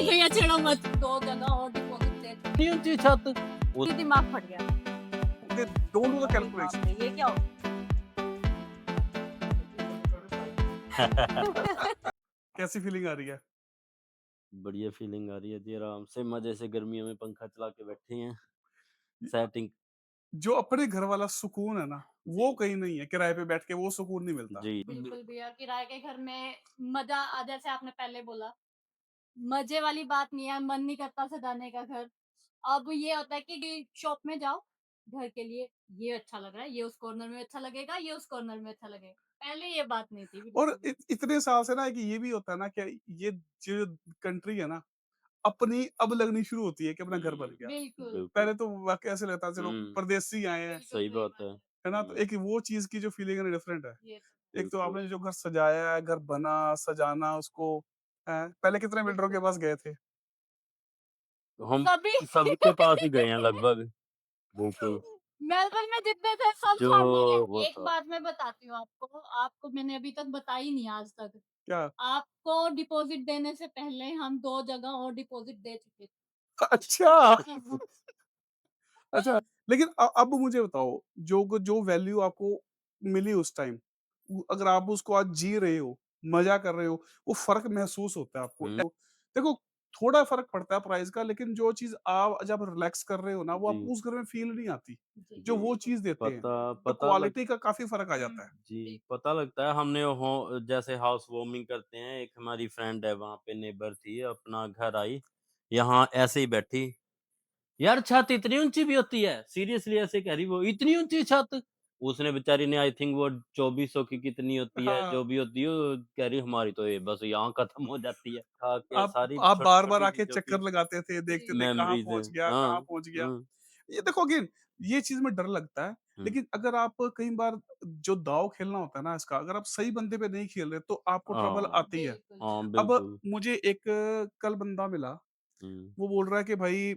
भैया चिढ़ो मत, 2 जगह और डिपॉज़िट दे इतनी ऊंची छत उस के दिमाग फट गया। They don't do the अरे बाप calculation. रे! ये क्या हो कैसी फीलिंग आ रही है? बढ़िया फीलिंग आ रही है जी, आराम से मजे से गर्मियों में पंखा चला के बैठे हैं। सेटिंग जो अपने घर वाला सुकून है ना, वो कहीं नहीं है। किराए पे बैठ के वो सुकून नहीं मिलता। जी बिल्कुल भैया, किराए के घर में मज़ा जैसे आपने पहले बोला, मज़े वाली बात नहीं है, मन नहीं करता सजाने का घर। अब ये होता है कि शॉप में जाओ, घर के लिए, ये अच्छा लग रहा है, ये उस कॉर्नर में अच्छा लगेगा, ये उस कॉर्नर में अच्छा लगेगा। पहले ये बात नहीं थी और बिल्कुल भी। इतने साल से ना कि ये भी होता है ना कि ये जो कंट्री है ना, अपनी अब लगनी शुरू होती है कि अपना घर बन गया। बिल्कुल, बिल्कुल पहले तो वाक़ई ऐसे लगता था चलो हम्म परदेसी आए हैं, बिल्कुल सही सही बात बात है। है ना? तो एक वो चीज़ की जो फीलिंग है ना डिफरेंट है। ये एक तो बिल्कुल आपने जो घर सजाया है, घर बना, सजाना उसको पहले कितने बिल्डरों के पास गए थे? हम सभी सबके पास ही गए हैं लगभग। बिल्कुल मेलबर्न में जितने थे सब जो सामने गए। वो एक था बात मैं बताती हूँ आपको, आपको मैंने अभी तक बताई नहीं आज तक। क्या? आपको डिपॉज़िट देने से पहले हम 2 जगह और डिपॉज़िट दे चुके थे। अच्छा! अच्छा, लेकिन अब मुझे बताओ जो वैल्यू आपको मिली उस टाइम, अगर आप उसको आज जी रहे हो, मज़ा कर रहे हो, वो फ़र्क महसूस होता है आपको। हम्म देखो थोड़ा फ़र्क पड़ता है प्राइस का, लेकिन जो चीज़ आप जब रिलैक्स कर रहे हो ना, वो जी आपको उस घर में फ़ील नहीं आती, जी, जो जी वो चीज़ देते हैं। पता तो पता लग क्वालिटी का काफ़ी फ़र्क आ जाता है। जी बिल्कुल। पता लगता है। हमने हो जैसे हाउस वार्मिंग करते हैं, एक हमारी फ्रेंड है वहां पे, नेबर थी, अपना घर आई, यहाँ ऐसे ही बैठी, यार छत इतनी ऊंची भी होती है, सीरियसली ऐसे कह रही वो, इतनी ऊंची छत। उसने बेचारी ने आई थिंक वो 2400 की कितनी होती है, हाँ, जो भी होती है, वो कह रही हमारी तो ये बस यहाँ खत्म हो जाती है, खा के आप सारी आप छोटी बार-बार छोटी आके चीजों की चक्कर लगाते थे, देखते थे कहाँ मेमोरीज है। पहुँच गया, हाँ कहाँ पहुँच गया। हम्म ये देखो अगेन ये चीज़ में डर लगता है, हम्म, लेकिन अगर आप कई बार जो दाँव खेलना होता है ना इसका, अगर आप सही बंदे पे नहीं खेल रहे, तो आपको ट्रबल हाँ आती है। बिल्कुल, हाँ बिल्कुल। अब बिल्कुल मुझे एक कल बंदा मिला, हम्म वो बोल रहा है कि भाई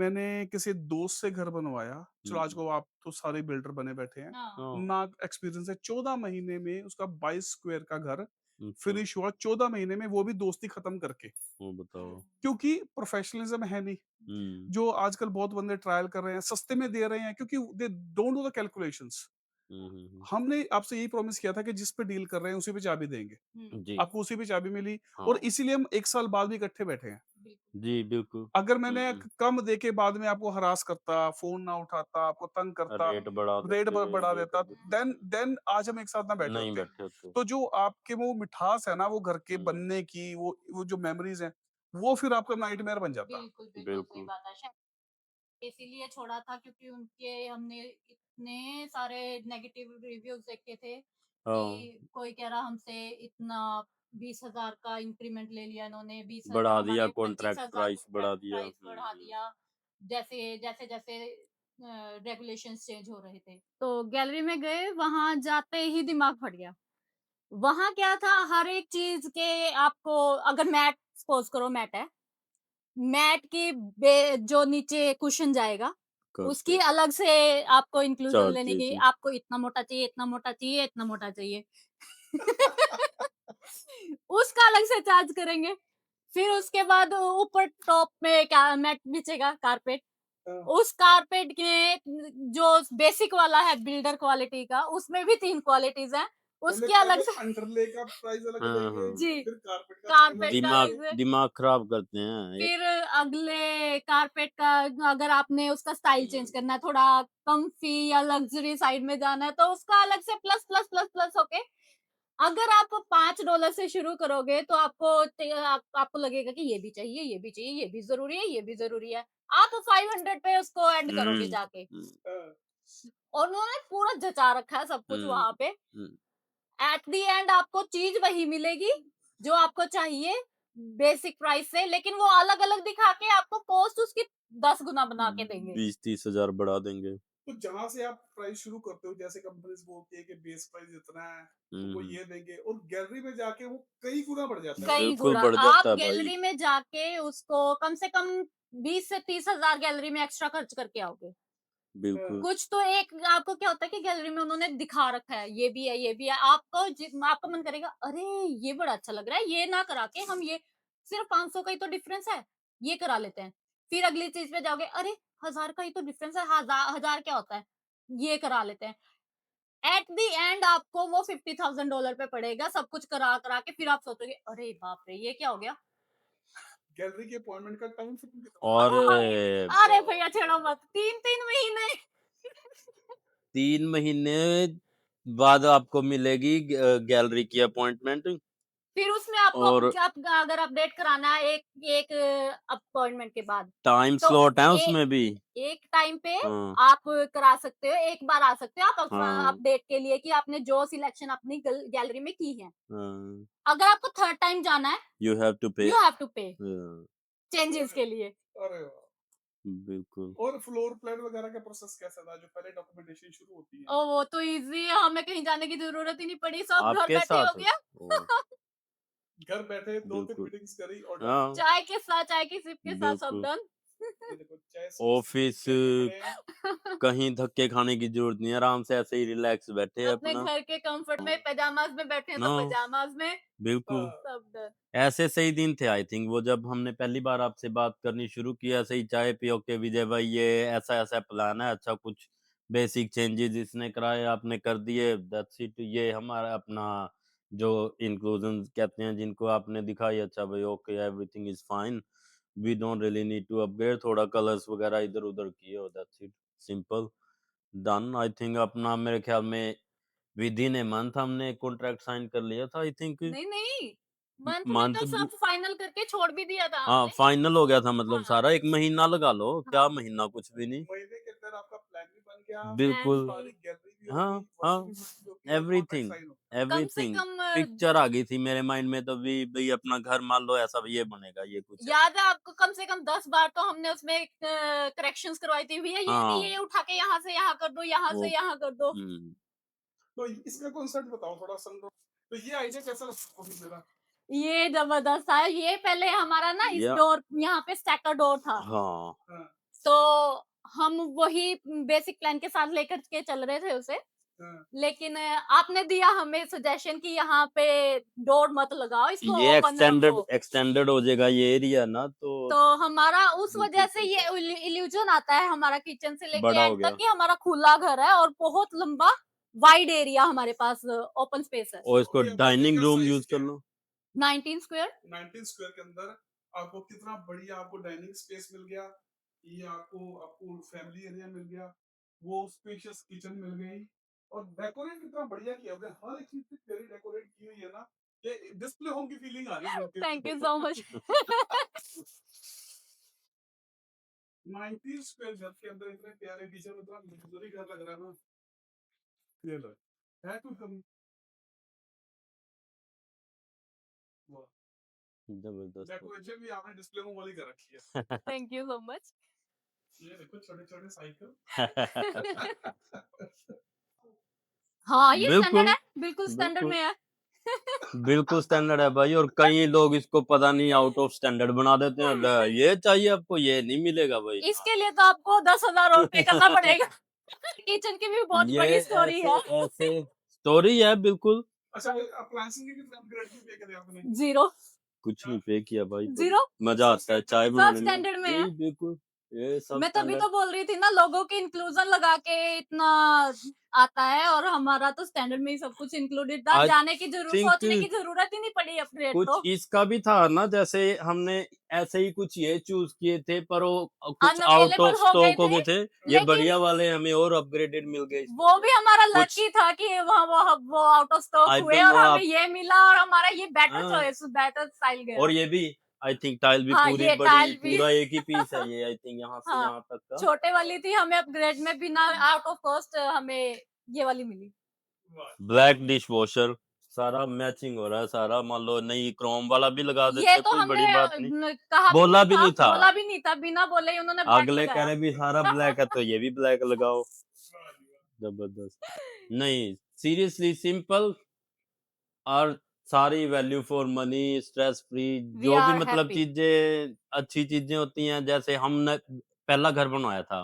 मैंने किसी दोस्त से घर बनवाया, चलो आज हम्म, को आप तो सारे बिल्डर बने बैठे हैं, हाँ, हाँ ना एक्सपीरियंस है, 14 महीने में उसका 22 स्क्वायर का घर अच्छा फिनिश हुआ, 14 महीने में, वो भी दोस्ती खत्म करके। वो बताओ क्योंकि प्रोफेशनलिज्म है नहीं। हम्म जो आजकल बहुत बंदे ट्रायल कर रहे हैं, सस्ते में दे रहे हैं क्योंकि they don't do the calculations. Hmm, हमने आपसे यही प्रॉमिस किया था कि जिस पे डील कर रहे हैं उसी पे चाबी देंगे। हुँ, जी आपको उसी पे चाबी मिली और हाँ इसीलिए हम 1 साल बाद भी इकट्ठे बैठे हैं। बिल्कुल। जी बिल्कुल अगर मैंने हम्म कम देके बाद में आपको हरास करता, फ़ोन ना उठाता, आपको तंग करता, रेट बढ़ा रेट देते, ब बढ़ा ये देता, कर देते, देन आज हम एक साथ ना बैठे नहीं होते। बैठे होते। तो जो आपके वो मिठास है ना, वो घर के हुँ, बनने की, वो जो मेमोरीज़ हैं, वो फिर आपका नाइटमेयर बन जाता। बिल्कुल, बिल्कुल सही बिल्कुल। बात है। शायद इसीलिए छोड़ा था क्योंकि उनके हमने इतने सारे नेगेटिव रिव्यूज़ देखे थे हाँ, कि कोई कह रहा हमसे इतना 20,000 का इंक्रीमेंट ले लिया इन्होंने, 20 बढ़ा दिया हमारे कॉन्ट्रैक्ट 25,000 प्राइस बढ़ा कॉन्ट्रैक्ट दिया। प्राइस बढ़ा दिया। जैसे रेगुलेशंस चेंज हो रहे थे। तो गैलरी में गए, वहाँ जाते ही दिमाग फट गया। वहाँ क्या था, हर एक चीज़ के आपको अगर मैट सपोज़ करो मैट है, मैट की जो नीचे कुशन जाएगा, उसकी कारपेट अलग से आपको इंक्लूजन लेने की, चार्जेज़ आपको इतना मोटा चाहिए, इतना मोटा चाहिए, इतना मोटा चाहिए। उसका अलग से चार्ज करेंगे। फिर उसके बाद ऊपर टॉप में क्या मैट बिछेगा कारपेट। हाँ, उस कारपेट के जो बेसिक वाला है बिल्डर क्वालिटी का, उसमें भी 3 क्वालिटीज़ हैं। पहले उसकी अलग पहले से अंडरले का प्राइस अलग हाँ, देंगे, हाँ। जी, फिर कारपेट का प्राइस कारपेट अलग का दिमाग अलग देंगे। से दिमाग खराब करते हैं। फिर अगले कारपेट का अगर आपने उसका स्टाइल चेंज करना है, थोड़ा कम्फी या लग्ज़री साइड में जाना है, तो उसका अलग से प्लस, प्लस, प्लस, प्लस होके अगर आप $5 से शुरू करोगे तो आपको लगेगा कि ये भी चाहिए, ये भी चाहिए, ये भी ज़रूरी है, ये भी ज़रूरी है। आप 500 पे उसको एंड करोगे हुँ, जाके हुँ, हाँ, और उन्होंने पूरा जचा रखा है सब कुछ हुँ, वहाँ पे। हुँ, एट द एंड आपको चीज़ वही मिलेगी जो आपको चाहिए बेसिक प्राइस से, लेकिन वो अलग-अलग दिखा के आपको कॉस्ट उसकी 10 गुना बना के देंगे। 20-30 हज़ार बढ़ा देंगे। तो जहाँ से आप प्राइस शुरू करते हो, जैसे कंपनीज बोलती है कि बेस प्राइस इतना है, तुमको हुँ, ये देंगे और गैलरी में जाके वो कई गुना बढ़ जाता है। कई बिल्कुल गुणा बढ़ आप जाता है भाई। गैलरी में जाके उसको कम से कम 20 से 30 हज़ार गैलरी में एक्स्ट्रा खर्च करके आओगे। हाँ, बिल्कुल। कुछ तो एक आपको क्या होता है कि गैलरी में उन्होंने दिखा रखा है, ये भी है, ये भी है। आपका मन करेगा, अरे! ये बड़ा अच्छा लग रहा है, ये ना करा के हम ये सिर्फ 500 का ही तो डिफरेंस है, ये करा लेते हैं। फिर अगली चीज पे जाओगे, अरे 1000 का ही तो डिफरेंस है, 1000 क्या होता है, ये करा लेते हैं। एट द एंड आपको वो $50,000 पे पड़ेगा, सब कुछ करा करा के फिर आप सोचोगे, अरे बाप रे, ये क्या हो गया। गैलरी के अपॉइंटमेंट का टाइम फ्रेम कितना और अरे भैया छेड़ो मत, 3-3 महीने। 3 महीने बाद आपको मिलेगी गैलरी की अपॉइंटमेंट। फिर उसमें आपको और अगर अपडेट कराना है एक एक अपॉइंटमेंट के बाद, टाइम तो स्लॉट है ए, उसमें भी। एक टाइम पे हाँ, आप करा सकते हो, एक बार आ सकते हो आप हाँ, अपडेट के लिए कि आपने जो सिलेक्शन अपनी गैलरी में की है। हाँ। अगर आपको थर्ड टाइम जाना है, यू हैव टू पे। यू हैव टू पे हाँ, चेंजेस के लिए। अरे वाह! बिल्कुल। और फ्लोर प्लान वगैरह का प्रोसेस कैसा था जो पहले डॉक्यूमेंटेशन शुरू होती है? ओ वो तो इजी है, हमें कहीं जाने की जरूरत ही नहीं पड़ी, सब घर आपके बैठे हो साथ? गया। ओह! घर बैठे 2-3 बिल्कुल। मीटिंग्स करी और डन। हाँ, चाय के साथ, चाय की सिप के साथ सब बिल्कुल। डन। ये देखो चाय स्पेशल ऑफिस लेके खड़े हैं। कहीं धक्के खाने की ज़रूरत नहीं है, आराम से ऐसे ही रिलैक्स बैठे हैं अपने अपना। घर के कंफर्ट में पैजामाज में बैठे हैं तो हाँ, पैजामाज में, बिल्कुल। हाँ, सब डन। ऐसे सही दिन थे आई थिंक वो जब हमने पहली बार आपसे बात करनी शुरू की, ऐसे ही चाय पियो के विजय भाई ये ऐसा-ऐसा प्लान है, अच्छा कुछ बेसिक चेंजेज़ इसने कराए, आपने कर दिए, दैट्स इट। ये हमारा अपना जो इंक्लूजन कहते हैं जिनको आपने दिखाई, अच्छा भाई okay everything is fine, we don't really need to upgrade, थोड़ा कलर्स वगैरह इधर-उधर किए और that's it, simple, done. I think अपना मेरे ख्याल में विदिन अ मंथ हमने कॉन्ट्रैक्ट साइन कर लिया था आई थिंक। नहीं नहीं, मंथ में मंथ तो सब फाइनल करके छोड़ भी दिया था हाँ, हमने। फाइनल हो गया था मतलब हाँ सारा 1 महीना लगा लो, क्या हाँ, महीना कुछ भी नहीं। महीने के अंदर आपका प्लान भी बन गया, प्लान बिल्कुल, सारी भी गैलरी भी हाँ, होगी, हाँ, वर्किंग भी होगी और कॉन्ट्रैक्ट एवरीथिंग, साइन हो गया। कम से एवरीथिंग। कम पिक्चर आ गई थी मेरे माइंड में तो भी भई अपना घर मान लो ऐसा ये बनेगा, ये कुछ है। याद है आपको, कम से कम 10 बार तो हमने उसमें करेक्शंस करवाई थी, भैया ये नहीं, हाँ, ये उठा के यहाँ से यहाँ कर दो, यहाँ वो से यहाँ कर दो। हुँ, तो इसका कॉन्सेप्ट बताओ थोड़ा सनरूफ। तो ये आइडिया कैसा लगा आपको मेरा? ये जबरदस्त था, ये पहले हमारा ना इस या डोर, यहाँ पे स्टैकर डोर था, हाँ, हाँ, तो हम वही बेसिक प्लान के साथ लेकर के चल रहे थे उसे। हाँ, लेकिन आपने दिया हमें सजेशन कि यहाँ पे डोर मत लगाओ, इसको ये ओपन एक्सटेंडेड रखो। एक्सटेंडेड हो जाएगा ये एरिया ना तो तो हमारा उस वजह बिल्कुल से सही ये कहा, इल्यूजन आता है हमारा किचन से लेके बड़ा हो एंड तक गया कि हमारा खुला घर है और बहुत लंबा वाइड एरिया हमारे पास ओपन स्पेस है। और इसको ओके, बंगले डाइनिंग का रूम साइज यूज़ कर क्या है? लो। 19 स्क्वायर। 19 स्क्वायर के अंदर आपको कितना बढ़िया आपको डाइनिंग स्पेस मिल गया, ये आपको आपको फैमिली एरिया मिल गया, वो स्पेशियस किचन मिल गई और डेकोरेट कितना बढ़िया किया हुआ है, हर एक चीज तेरी डेकोरेट की हुई है ना, ये डिस्प्ले होम की फीलिंग आ रही है सुन थैंक यू के। So much. 19 स्क्वायर घर के अंदर इतने प्यारे किचन, इतना लग्जरी घर लग रहा है ना, ये लो है तो हम ज़बरदस्त। डेकोरेशन भी आपने डिस्प्ले होम वाली कर रखी है। Thank you so much. ये देखो छोटे छोटे साइकिल। हाँ, ये स्टैंडर्ड बिल्कुल, है, बिल्कुल स्टैंडर्ड बिल्कुल। में है। बिल्कुल स्टैंडर्ड है भाई और कई लोग इसको पता नहीं आउट ऑफ स्टैंडर्ड बना देते हैं। ये चाहिए आपको ये नहीं मिलेगा भाई। इसके लिए तो आपको 10,000 और पे करना पड़ेगा। किचन की भी बहुत ये बड़ी स्टोरी ऐसे है। ऐसे स्टोरी है बिल्कुल। अच्छा, अप्लायंसेस की कितने अपग्रेड भी पे करे आपने? 0 कुछ नहीं पे किया भाई पर 0 मजा आता है चाय सब बनाने में। स्टैंडर्ड में है। यही बिल्कुल ये सब मैं तभी स्टैंडर्ड। तो बोल रही थी ना, लोगों के इंक्लूजन लगा के इतना आता है और हमारा तो स्टैंडर्ड में ही सब कुछ इंक्लूडेड था, आई जाने की जरूरत, थिंक सोचने की जरूरत ही नहीं पड़ी अपग्रेड कुछ तो। इसका भी था ना जैसे हमने ऐसे ही कुछ ये चूज किए थे पर वो कुछ आउट अनअवेलेबल ऑफ हो गए स्टॉक हो थे, गए थे। ये लेकिन बढ़िया वाले हमें और अपग्रेडेड मिल गए इसमें वो से। भी हमारा कुछ लकी था कि वो आउट ऑफ स्टॉक आई हुए डोंट और नो हमें आप ये मिला और हमारा ये बेटर हाँ, चॉइस, बेटर स्टाइल गया। और ये भी आई थिंक टाइल भी हाँ, पूरी ये बड़ी टाइल भी। पूरा एक ही पीस है ये आई थिंक यहाँ से हाँ, यहाँ तक का। छोटे वाली थी, हमें अपग्रेड में बिना आउट ऑफ कॉस्ट हमें ये वाली मिली। ब्लैक डिश वॉशर सारा मैचिंग हो रहा है सारा मान लो नहीं क्रोम वाला भी लगा ये देते तो कोई हमने बड़ी बात नहीं। कहा भी बोला नहीं भी था, नहीं था बोला भी नहीं था, बिना बोले ही उन्होंने ब्लैक अगले कह लगाया। रहे भी सारा ब्लैक है तो ये भी ब्लैक लगाओ। जबरदस्त। नहीं सीरियसली सिंपल और सारी value for money stress free we जो भी आर मतलब हैप्पी। चीजें अच्छी चीजें होती हैं जैसे हमने पहला घर बनवाया था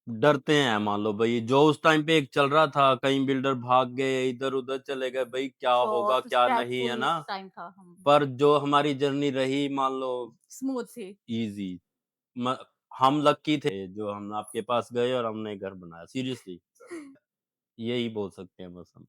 डरते हैं मान लो भई, जो उस टाइम पे एक चल रहा था, कई बिल्डर भाग गए, इधर-उधर चले गए, भई क्या होगा, बहुत क्या नहीं, है स्ट्रेसफुल ना? टाइम था। पर जो हमारी जर्नी रही मान लो स्मूथ थी। ईज़ी, म हम लकी थे जो हम आपके पास गए और हमने घर बनाया, सीरियसली यही बोल सकते हैं बस हम।